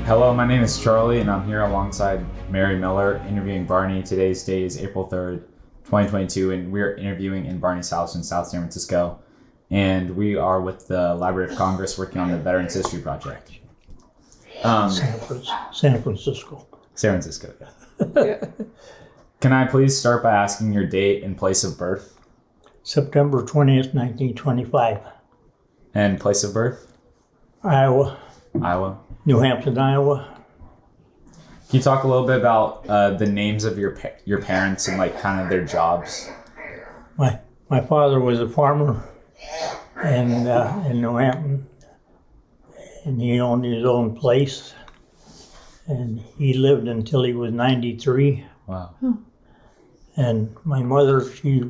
Hello, my name is Charlie, and I'm here alongside Mary Miller interviewing Barney. Today's date is April 3rd, 2022, and we're interviewing in Barney's house in South San Francisco. And we are with the Library of Congress working on the Veterans History Project. San Francisco. San Francisco, yeah. Can I please start by asking your date and place of birth? September 20th, 1925. And place of birth? Iowa. Iowa. New Hampton, Iowa. Can you talk a little bit about the names of your parents and like kind of their jobs? My father was a farmer in New Hampton, and he owned his own place, and he lived until he was 93. Wow. And my mother, she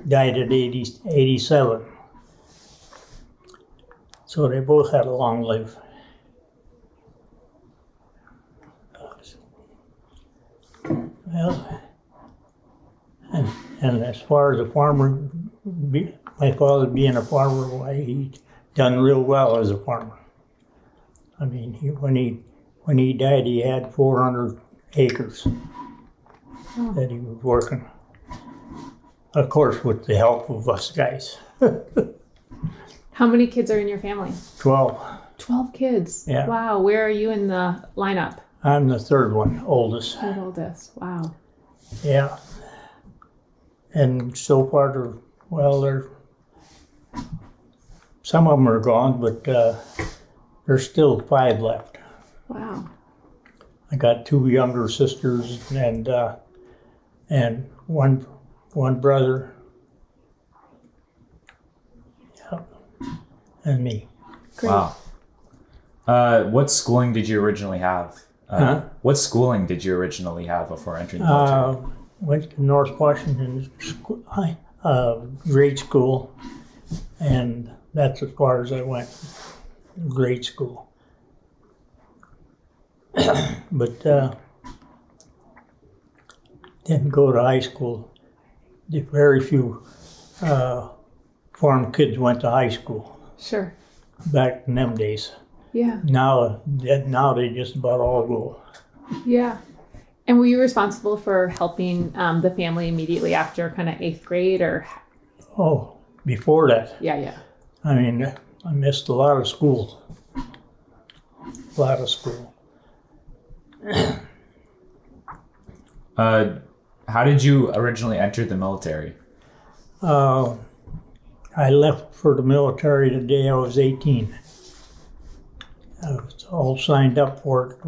died at 87. So they both had a long life. Well, and as far as a farmer, my father being a farmer, why, he done real well as a farmer. I mean, when he died, he had 400 acres that he was working. Of course, with the help of us guys. How many kids are in your family? 12. 12 kids? Yeah. Wow. Where are you in the lineup? I'm the third one, oldest. Third oldest. Wow. Yeah. And so far, some of them are gone, but there's still 5 left. Wow. I got 2 younger sisters and one brother. Yeah. And me. Great. Wow. What schooling did you originally have? What schooling did you originally have before entering the military? Went to North Washington grade school, and that's as far as I went, grade school. But didn't go to high school. Very few farm kids went to high school. Sure. Back in them days. Yeah. Now they just about all go. Yeah. And were you responsible for helping the family immediately after kind of 8th grade or? Oh, before that. Yeah. I mean, I missed a lot of school. A lot of school. How did you originally enter the military? I left for the military the day I was 18. I was all signed up for it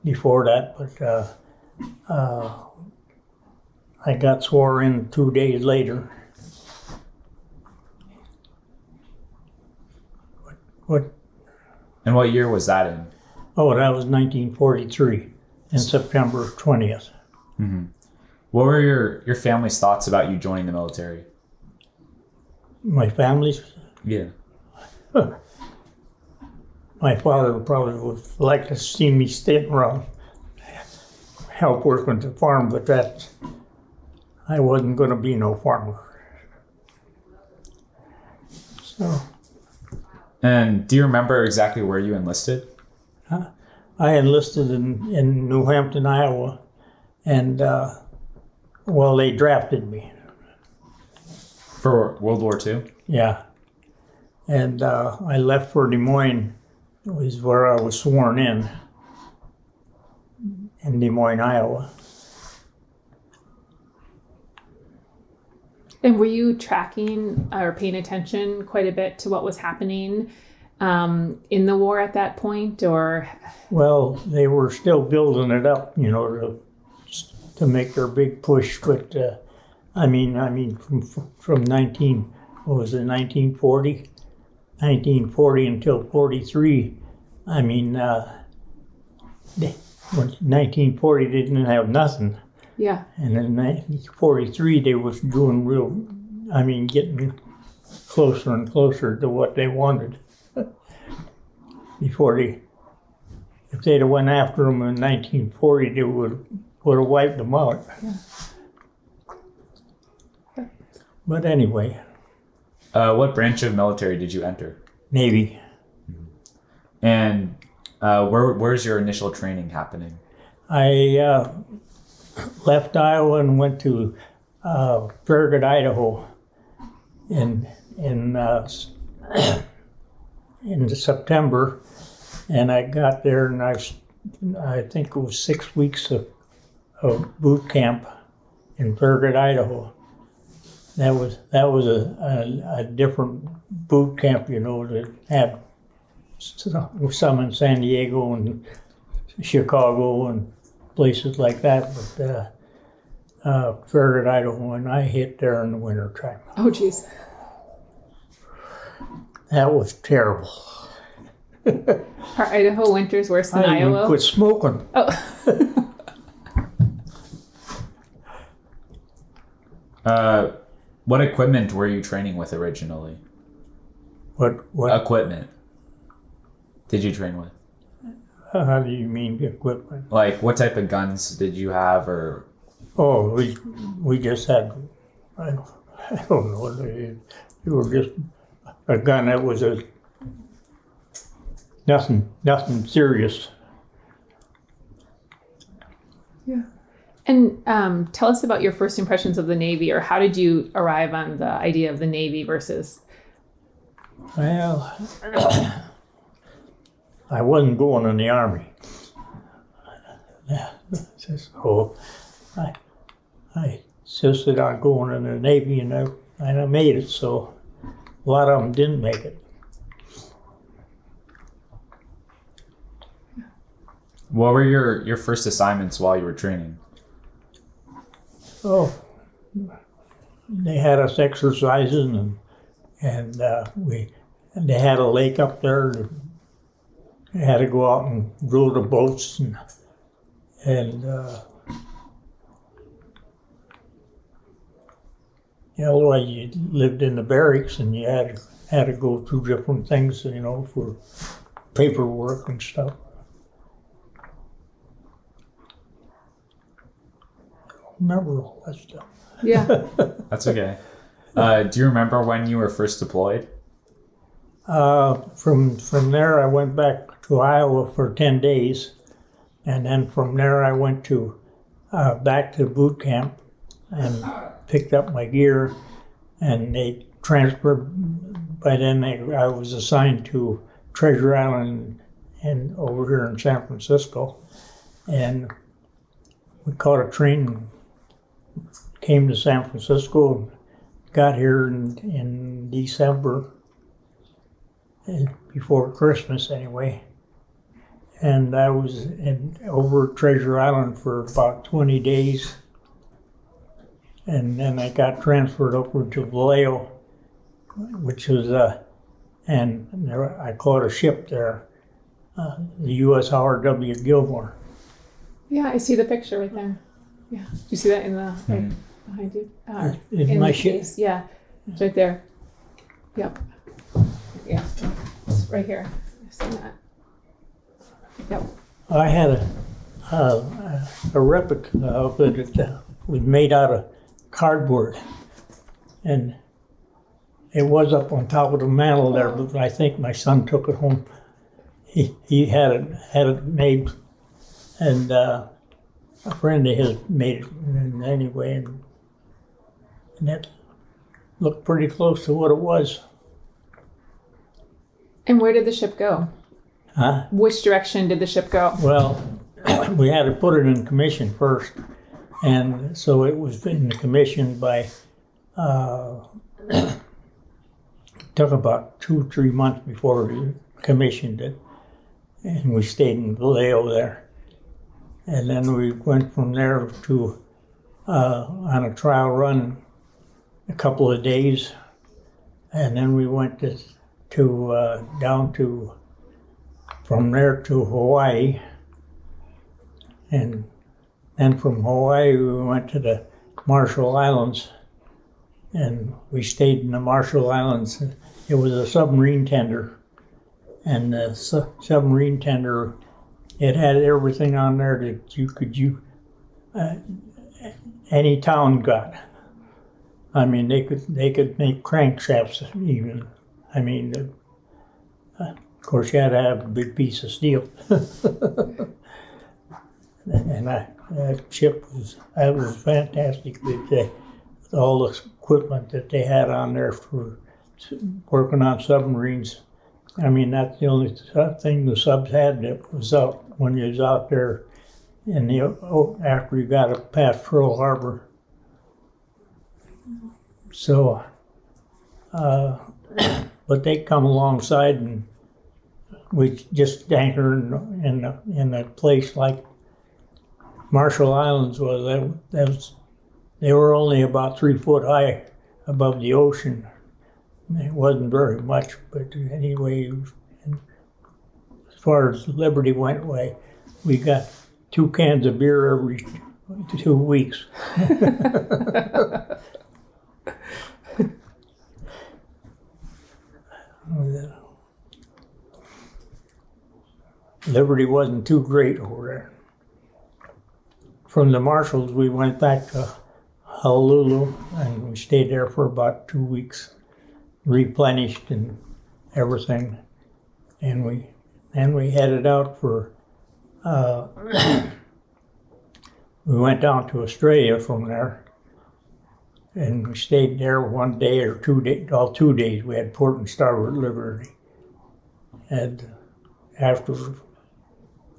before that, but I got sworn in 2 days later. What? And what year was that in? Oh, that was 1943, in September 20th. Mm-hmm. What were your family's thoughts about you joining the military? My family's? Yeah. My father probably would like to see me staying around, help work with the farm, but I wasn't going to be no farmer. So. And do you remember exactly where you enlisted? I enlisted in New Hampton, Iowa, and they drafted me. For World War II? Yeah. And I left for Des Moines, was where I was sworn in Des Moines, Iowa. And were you tracking or paying attention quite a bit to what was happening in the war at that point, or? Well, they were still building it up, to make their big push. But I mean, from 1940? 1940 until 43. I mean, 1940 they didn't have nothing. Yeah. And in 1943 they was doing getting closer and closer to what they wanted. If they'd have went after them in 1940, they would have wiped them out. Yeah. But anyway. What branch of military did you enter? Navy. And Where's your initial training happening? I left Iowa and went to Farragut, Idaho, in September, and I got there, and I think it was 6 weeks of boot camp in Farragut, Idaho. That was a different boot camp, you know, that had some in San Diego and Chicago and places like that, but Farragut, Idaho, and I hit there in the wintertime. Oh, geez. That was terrible. Are Idaho winters worse than I even Iowa? quit smoking. Oh. What equipment were you training with originally? What Equipment did you train with? How do you mean equipment? Like, what type of guns did you have, or? Oh, we just had, I don't know, they were just a gun that was nothing serious. Yeah. And tell us about your first impressions of the Navy, or how did you arrive on the idea of the Navy versus? Well, I wasn't going in the Army. So I insisted on going in the Navy, and I made it, so a lot of them didn't make it. What were your first assignments while you were training? Oh, they had us exercising, and they had a lake up there. They had to go out and row the boats, and you know, like you lived in the barracks, and you had to go through different things, you know, for paperwork and stuff. Remember all that stuff. Yeah. That's okay. Do you remember when you were first deployed? From there, I went back to Iowa for 10 days, and then from there I went to back to boot camp and picked up my gear, and they transferred. By then, I was assigned to Treasure Island and over here in San Francisco, and we caught a train. Came to San Francisco, got here in December, before Christmas anyway, and I was over at Treasure Island for about 20 days, and then I got transferred over to Vallejo, which was and there, I caught a ship there, the U.S. Howard W. Gilmore. Yeah, I see the picture right there. Yeah. Do you see that in the right behind you? In my ship? Case. Yeah, it's right there. Yep. Yeah, it's right here. I've seen that. Yep. I had a replica of it that was made out of cardboard, and it was up on top of the mantle there, but I think my son took it home. He had it made, and a friend of his made it anyway, and that looked pretty close to what it was. And where did the ship go? Huh? Which direction did the ship go? Well, we had to put it in commission first, and so it was in commission by, took about 2 or 3 months before we commissioned it, and we stayed in Vallejo there. And then we went from there to, on a trial run, a couple of days, and then we went down to, from there to Hawaii, and then from Hawaii we went to the Marshall Islands, and we stayed in the Marshall Islands. It was a submarine tender, and the submarine tender, it had everything on there that any town got. I mean, they could make crankshafts even. I mean, course, you had to have a big piece of steel. And that ship was fantastic with all the equipment that they had on there for working on submarines. I mean, that's the only thing the subs had that was out when you was out there in the after you got past Pearl Harbor. So, but they come alongside and we just anchor in a place like Marshall Islands was. They were only about 3 foot high above the ocean. It wasn't very much, but anyway, as far as Liberty went, we got 2 cans of beer every 2 weeks. Liberty wasn't too great over there. From the Marshalls, we went back to Honolulu, and we stayed there for about 2 weeks, replenished and everything, and we headed out for. We went down to Australia from there, and we stayed there 1 day or 2 days. All 2 days, we had port and starboard liberty, and after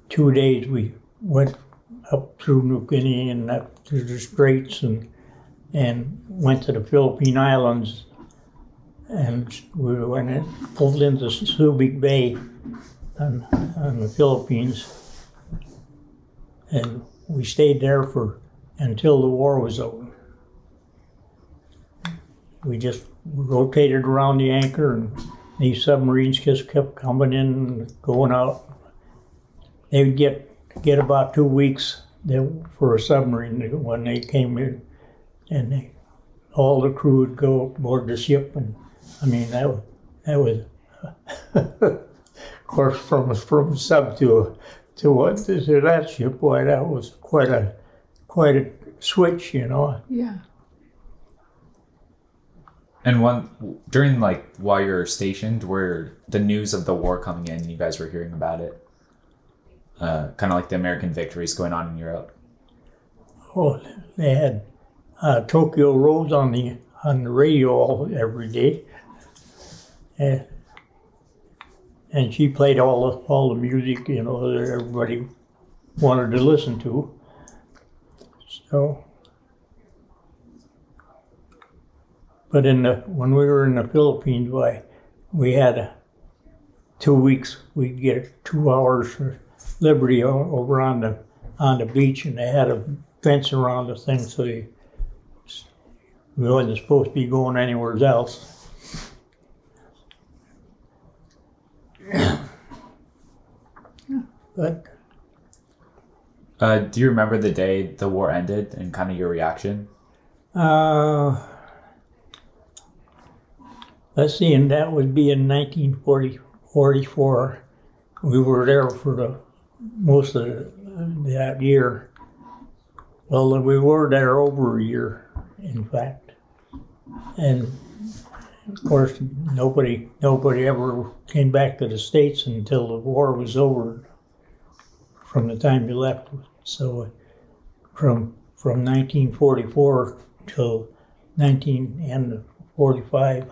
2 days, we went up through New Guinea and up to the Straits and went to the Philippine Islands, and we went in, pulled into Subic Bay on the Philippines, and we stayed there until the war was over. We just rotated around the anchor, and these submarines just kept coming in and going out. They would get about 2 weeks for a submarine when they came in, and all the crew would go aboard the ship, and I mean that was of course from sub to that ship. Boy, that was quite a switch, you know. Yeah. And during while you're stationed, were the news of the war coming in, you guys were hearing about it? Kind of like the American victories going on in Europe. Oh, they had Tokyo Rose on the radio every day, and she played all the music, you know, that everybody wanted to listen to. So, but when we were in the Philippines, we had 2 weeks. We'd get 2 hours for liberty over on the beach, and they had a fence around the thing, so we wasn't supposed to be going anywhere else. But do you remember the day the war ended and kind of your reaction? Let's see, and that would be in 1944. We were there for most of that year. Well, we were there over a year, in fact. And of course, nobody ever came back to the States until the war was over, from the time you left. So from 1944 till 1945.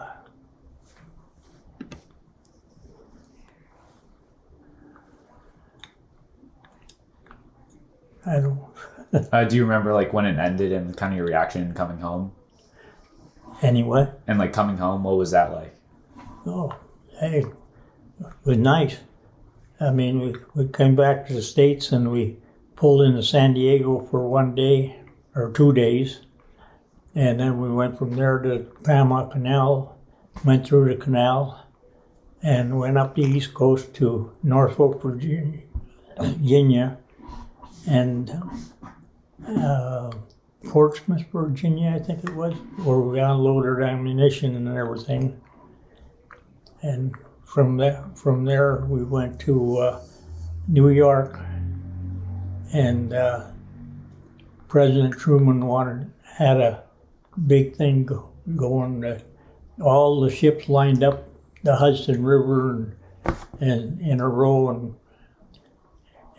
I don't. Do you remember when it ended and kind of your reaction coming home? Anyway. And coming home, what was that like? Oh, hey, it was nice. I mean, we came back to the States and we pulled into San Diego for 1 day or 2 days, and then we went from there to Panama Canal, went through the canal, and went up the East Coast to Norfolk, Virginia, and Portsmouth, Virginia, I think it was, where we unloaded ammunition and everything. And from there we went to New York, and President Truman had a big thing going. All the ships lined up the Hudson River, in a row,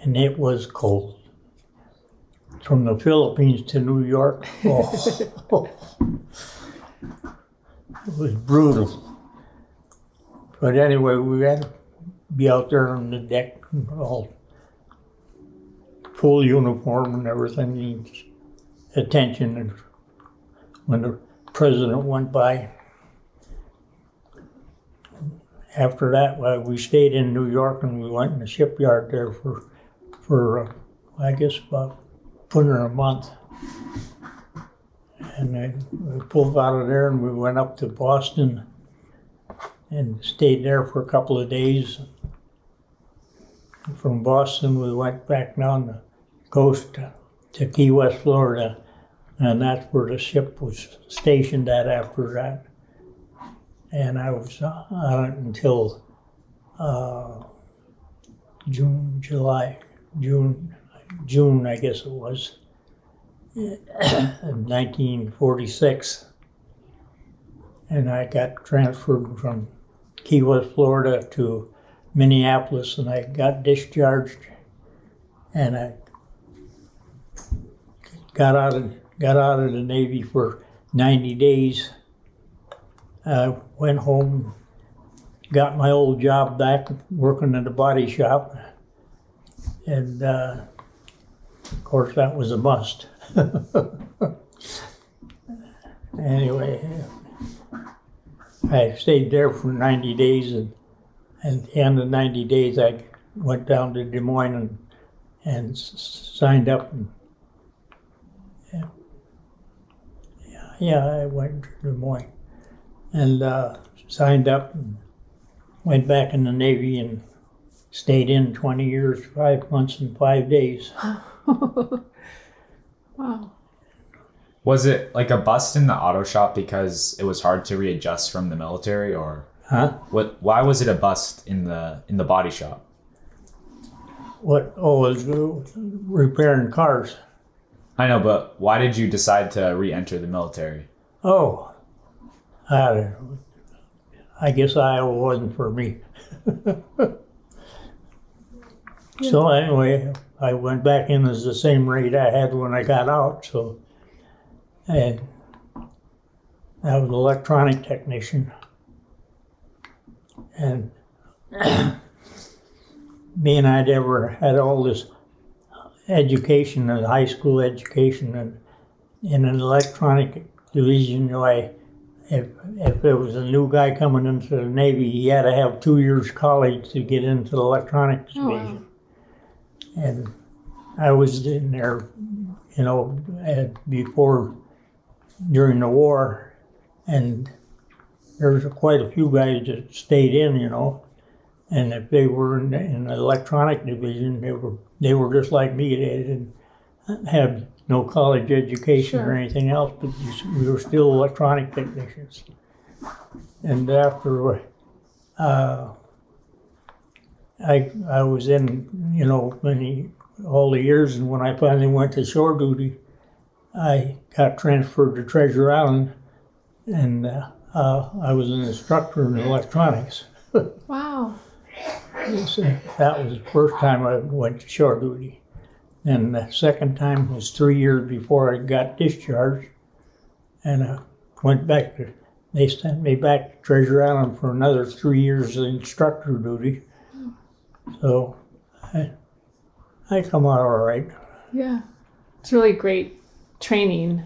and it was cold. From the Philippines to New York, oh, it was brutal. But anyway, we had to be out there on the deck, all full uniform and everything, needs attention. And when the president went by, after that, well, we stayed in New York and we went in the shipyard there for I guess about under a month. And then we pulled out of there and we went up to Boston and stayed there for a couple of days. From Boston, we went back down the coast to Key West, Florida, and that's where the ship was stationed at after that. And I was on it until June, I guess it was, 1946. And I got transferred from Key West, Florida to Minneapolis, and I got discharged, and I got out of the Navy for 90 days. I went home, got my old job back, working in the body shop, and of course that was a must. Anyway, I stayed there for 90 days, and at the end of 90 days I went down to Des Moines and signed up. And, I went to Des Moines and signed up and went back in the Navy and stayed in 20 years, 5 months and 5 days. Wow. Was it like a bust in the auto shop because it was hard to readjust from the military, or why was it a bust in the body shop? What? Oh, it was repairing cars. I know, but why did you decide to re-enter the military? Oh, I guess Iowa wasn't for me. So anyway, I went back in as the same rate I had when I got out. So, and I was an electronic technician, and me and I'd ever had all this education and high school education, and in an electronic division, if there was a new guy coming into the Navy, he had to have 2 years college to get into the electronics division. Wow. And I was in there, during the war, and there was quite a few guys that stayed in, and if they were in the electronic division, they were just like me. They didn't have no college education or anything else, but we were still electronic technicians. And after I was in, all the years, and when I finally went to shore duty, I got transferred to Treasure Island, and I was an instructor in electronics. Wow. So that was the first time I went to shore duty. And the second time was 3 years before I got discharged, and I went back they sent me back to Treasure Island for another 3 years of instructor duty. So I come out all right. Yeah. It's really great training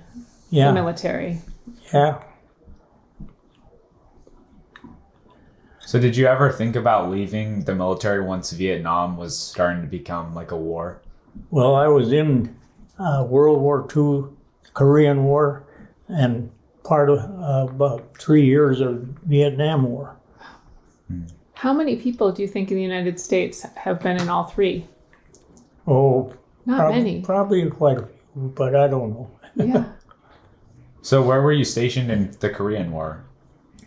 in the military. Yeah. So did you ever think about leaving the military once Vietnam was starting to become like a war? Well, I was in World War II, Korean War, and part of about 3 years of Vietnam War. How many people do you think in the United States have been in all three? Oh, not many. Probably quite a few, but I don't know. Yeah. So where were you stationed in the Korean War?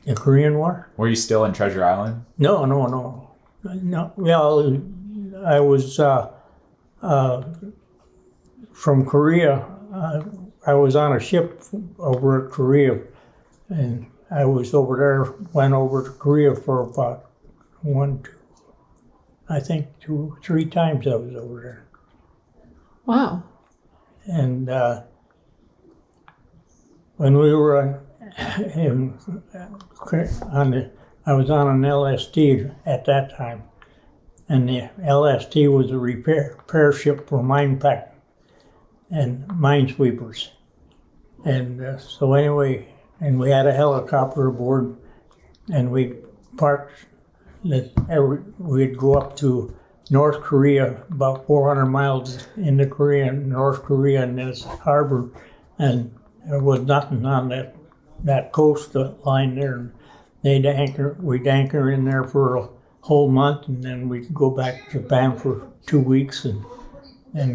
The Korean War? Were you still in Treasure Island? No. Well, I was from Korea. I was on a ship over at Korea, and I was over there, went over to Korea for about I think 3 times I was over there. Wow. And when we were I was on an LST at that time, and the LST was a repair ship for mine pack and minesweepers. And so anyway, and we had a helicopter aboard, and we parked. We'd go up to North Korea, about 400 miles into North Korea, in this harbor, and there was nothing on that coastline there. We'd anchor in there for a whole month, and then we'd go back to Japan for 2 weeks and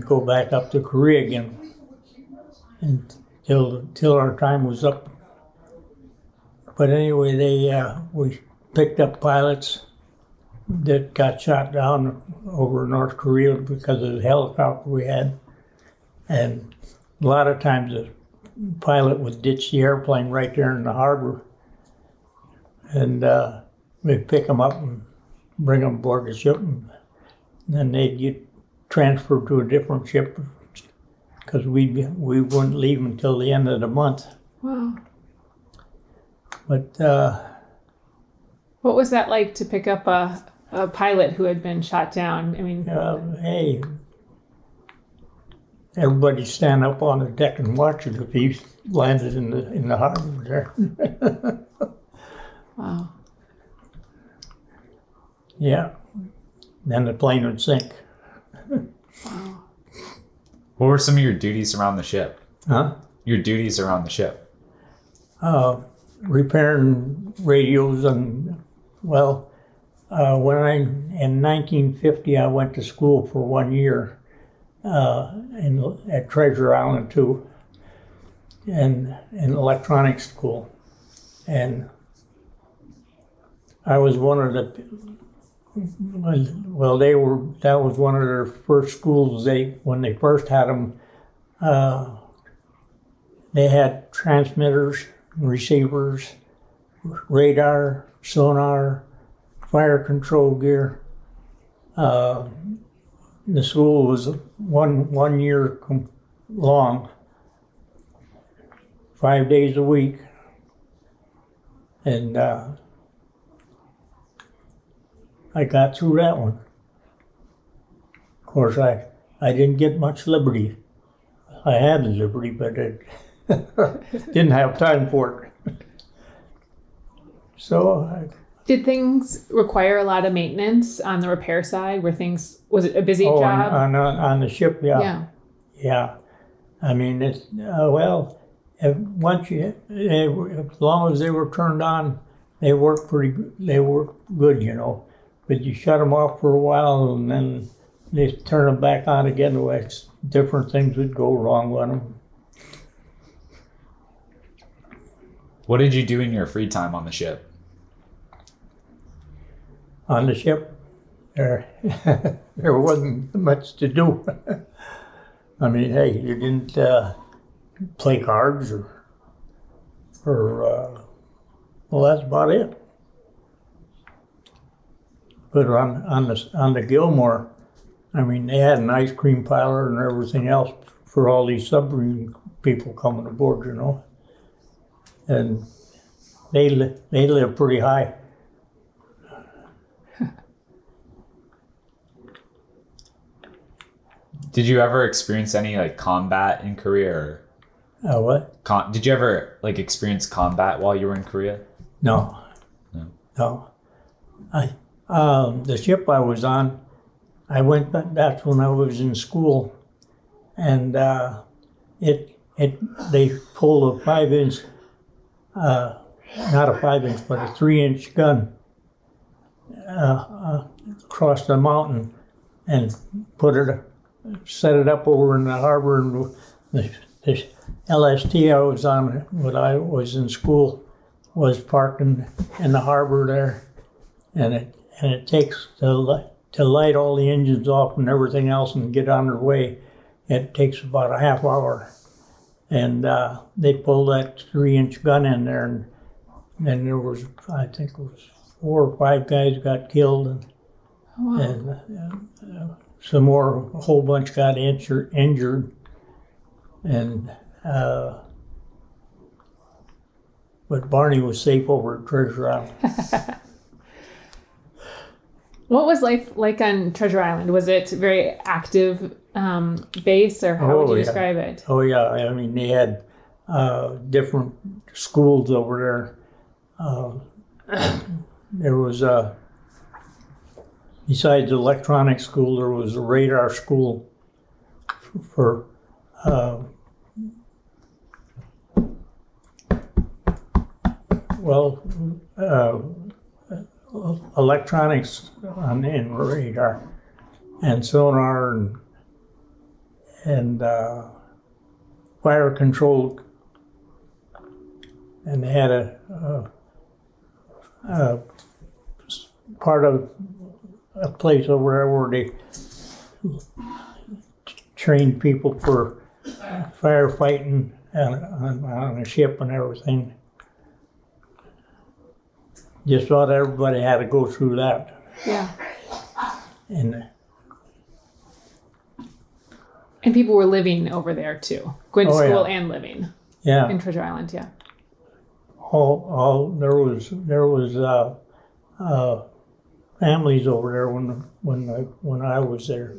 go back up to Korea again until our time was up. But anyway, we picked up pilots that got shot down over North Korea because of the helicopter we had. And a lot of times the pilot would ditch the airplane right there in the harbor. And we'd pick them up and bring them aboard the ship. And then they'd get transferred to a different ship because we wouldn't leave until the end of the month. Wow. But what was that like to pick up a pilot who had been shot down? I mean, hey, everybody stand up on the deck and watch it if he landed in the harbor there. Wow. Yeah. Then the plane would sink. Wow. What were some of your duties around the ship? Huh? Your duties around the ship? Repairing radios and, well, in 1950 I went to school for 1 year at Treasure Island too, and in electronics school. And I was one of the, well, that was one of their first schools. When they first had them, they had transmitters, receivers, radar, sonar, fire control gear. The school was one year long, 5 days a week, and I got through that one. Of course, I didn't get much liberty. I had liberty, but I didn't have time for it. So did things require a lot of maintenance on the repair side? Was it a busy job? On the ship, yeah. Yeah. Yeah. I mean, it's, well, as long as they were turned on, they worked good, you know. But you shut them off for a while and then they turn them back on again. Different things would go wrong with them. What did you do in your free time on the ship? On the ship, there wasn't much to do. I mean, hey, you didn't play cards or well, that's about it. But on the Gilmore, I mean, they had an ice cream parlor and everything else for all these submarine people coming aboard, you know. And they live pretty high. Did you ever experience any like combat in Korea? Or What? Did you ever like experience combat while you were in Korea? No. No. The ship I was on, that's when I was in school, and they pulled a 5-inch, not a 5-inch, but a 3-inch gun across the mountain and set it up over in the harbor. And the LST I was on when I was in school was parked in the harbor there, and it takes to light all the engines off and everything else and get on their way. It takes about a half hour, and they pulled that 3-inch gun in there, and then there was, I think it was 4 or 5 guys got killed, and Oh, wow. And a whole bunch got injured, and but Barney was safe over at Treasure Island. What was life like on Treasure Island? Was it very active base, or how would you describe it? Oh yeah, I mean they had different schools over there. There was besides the electronics school, there was a radar school for electronics in radar and sonar and fire control, and they had a part of a place over there where they trained people for firefighting on a ship and everything. Just thought everybody had to go through that. Yeah. And people were living over there too, going to school and living. Yeah. In Treasure Island, yeah. All there was families over there when I was there.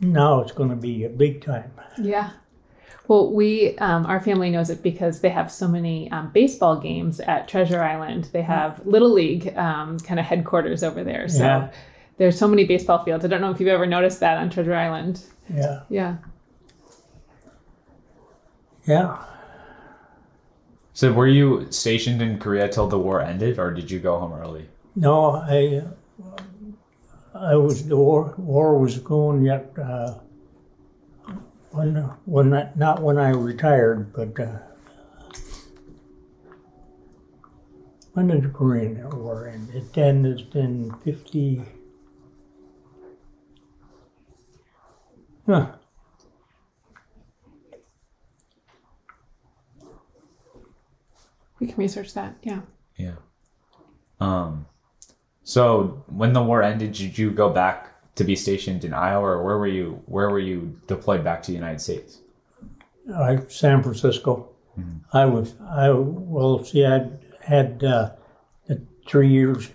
Now it's going to be a big time. Yeah. Well, we our family knows it because they have so many baseball games at Treasure Island. They have Little League kind of headquarters over there. So there's so many baseball fields. I don't know if you've ever noticed that on Treasure Island. Yeah. Yeah. Yeah. So were you stationed in Korea till the war ended, or did you go home early? No, I was, the war was going yet, not when I retired, but when did the Korean War end? It ended in 50. Huh. We can research that, yeah. Yeah. So when the war ended, did you go back to be stationed in Iowa, or where were you deployed back to the United States? San Francisco. Mm-hmm. I had 3 years.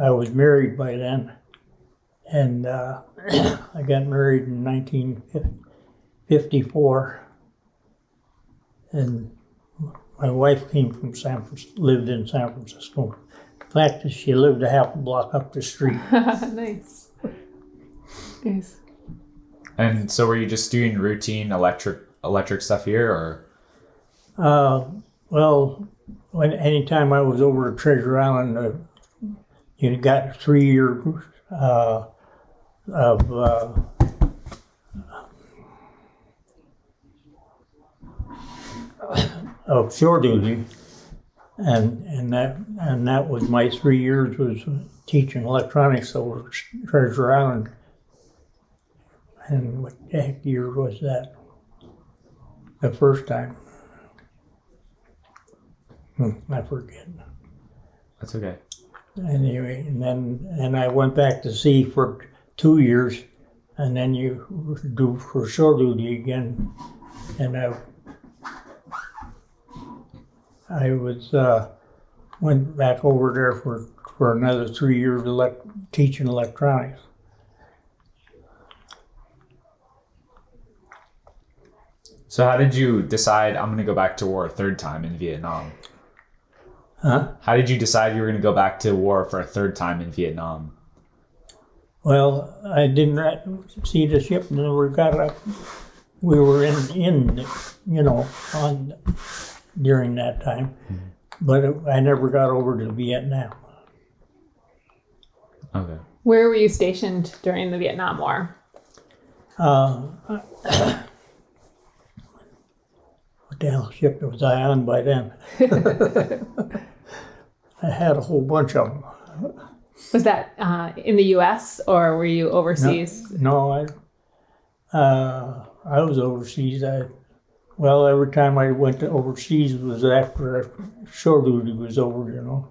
I was married by then, and I got married in 1954, and my wife came from lived in San Francisco. The fact is, she lived a half a block up the street. Nice. Nice. And so were you just doing routine electric stuff here, or? Well, anytime I was over at Treasure Island, you got 3 years of shore duty, and that was my 3 years was teaching electronics over Treasure Island. And what the heck year was that? The first time. I forget. That's okay. Anyway, and I went back to sea for 2 years, and then you do for shore duty again, and I was went back over there for another 3 years teaching electronics. So how did you decide I'm going to go back to war a third time in Vietnam? Huh? How did you decide you were going to go back to war for a third time in Vietnam? Well, I didn't see the ship never got up. We were in on during that time, but I never got over to Vietnam. Okay. Where were you stationed during the Vietnam War? What the hell ship was I on by then? I had a whole bunch of them. Was that in the U.S. or were you overseas? No, I was overseas. Every time I went to overseas was after shore duty was over,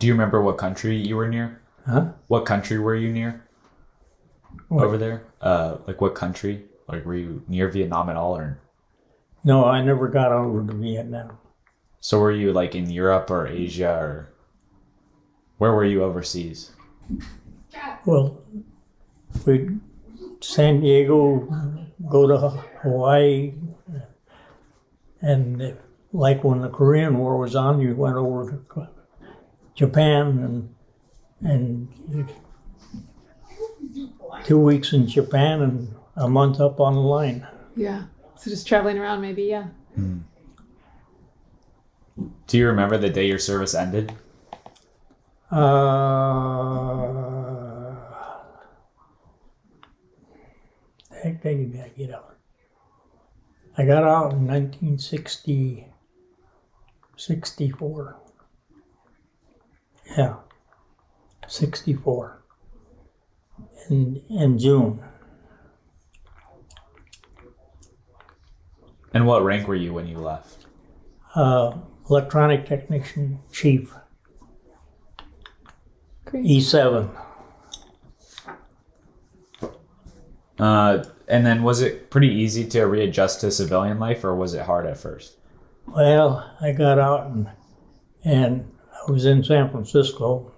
Do you remember what country you were near? Huh? What country were you near What? over there? Like what country? Like were you near Vietnam at all, or? No, I never got over to Vietnam. So were you like in Europe or Asia, or where were you overseas? Well, we San Diego, go to Hawaii, and like when the Korean War was on, you went over to Japan and 2 weeks in Japan and a month up on the line. Yeah. So just traveling around, maybe. Yeah. Do you remember the day your service ended? Heck, day did I get out? I got out in 1964. Yeah, 64. In June. And what rank were you when you left? Electronic technician chief, Great. E7. And then was it pretty easy to readjust to civilian life, or was it hard at first? Well, I got out and I was in San Francisco,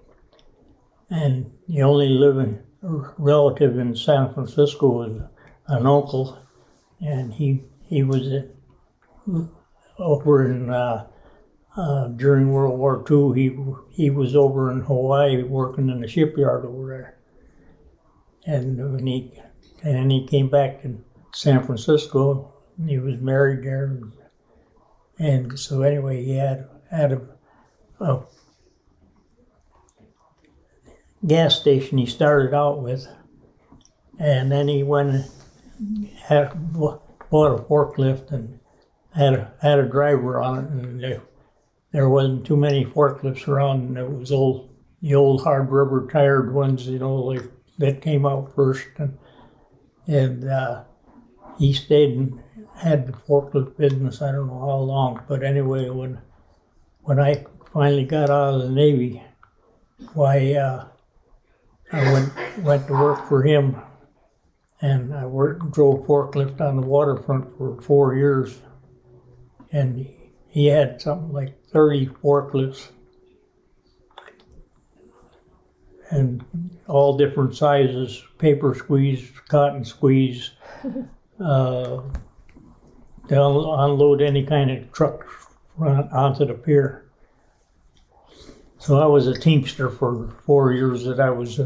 and the only living relative in San Francisco was an uncle, and he was over in during World War II. He was over in Hawaii working in the shipyard over there, and then he came back to San Francisco. And he was married there, and so anyway, he had a gas station he started out with, and then he went and bought a forklift and had a driver on it, and there wasn't too many forklifts around, and it was the old hard rubber tired ones, like that came out first, and he stayed and had the forklift business. I don't know how long, but anyway, when I finally got out of the Navy, I went to work for him, and I drove forklift on the waterfront for 4 years, and he had something like 30 forklifts, and all different sizes, paper squeeze, cotton squeeze, to unload any kind of truck onto the pier. So I was a teamster for 4 years that I was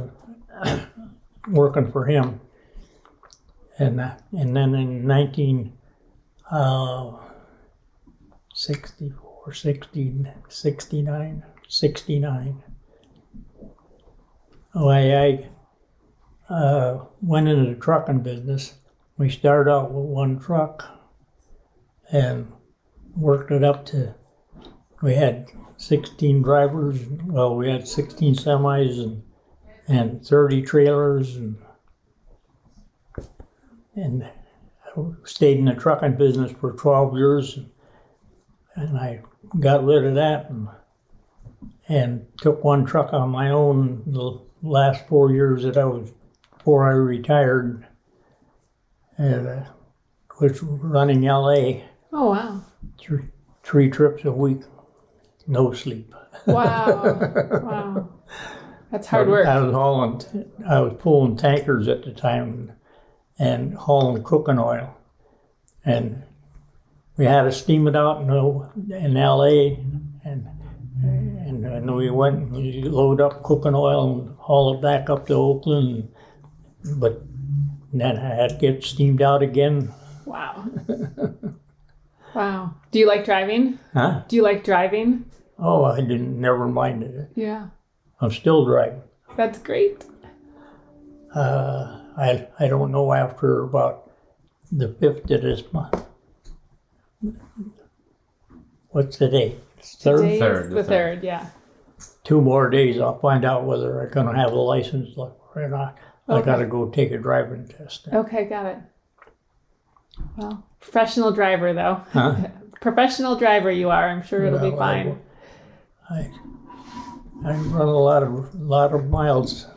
working for him. And then in 1964, 69, I went into the trucking business. We started out with one truck and worked it up to, we had 16 drivers. Well, we had 16 semis and 30 trailers, and I stayed in the trucking business for 12 years, and I got rid of that and took one truck on my own the last 4 years before I retired, and was running LA. Oh, wow. Three trips a week, no sleep. Wow. Wow. That's hard work. I was pulling tankers at the time and hauling cooking oil. And we had to steam it out in LA, and we went and we load up cooking oil and haul it back up to Oakland. But then I had to get steamed out again. Wow. Wow. Do you like driving? Huh? Do you like driving? Oh, I never minded it. Yeah. I'm still driving. That's great. I don't know, after about the 5th of this month. What's the date? Today Third? is the third, yeah. 2 more days, I'll find out whether I'm going to have a license left or not. I got to go take a driving test. Okay, got it. Well, professional driver, though. Huh? Professional driver you are. I'm sure it'll be fine. I run a lot of miles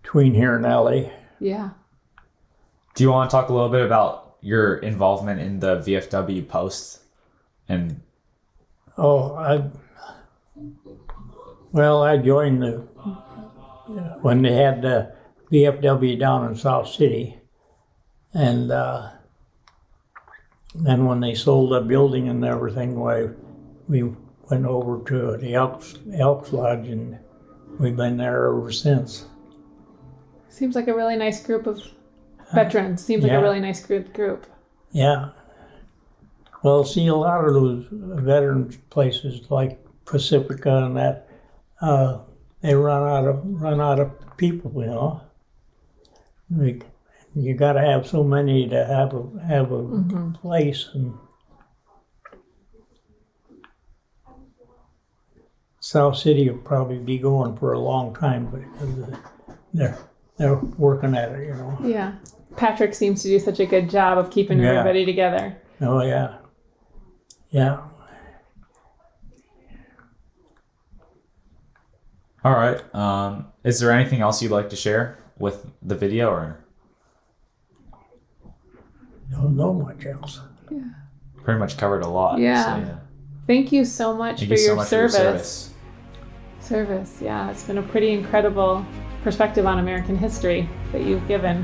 between here and LA. Yeah. Do you want to talk a little bit about your involvement in the VFW Post? And I joined when they had the VFW down in South City, and then when they sold the building and everything, we went over to the Elks Lodge, and we've been there ever since. Seems like a really nice group of veterans. Seems like a really nice group. Yeah. Well, see, a lot of those veterans places like Pacifica and that, they run out of people, you know. You got to have so many to have a place, and South City will probably be going for a long time, because they're working at it, you know. Yeah. Patrick seems to do such a good job of keeping everybody together. Oh yeah. Yeah. all right. Is there anything else you'd like to share with the video, or? Don't know much else. Yeah. Pretty much covered a lot. Yeah. So, yeah. Thank you so much Thank for you so your much for your service. Service, yeah. It's been a pretty incredible perspective on American history that you've given.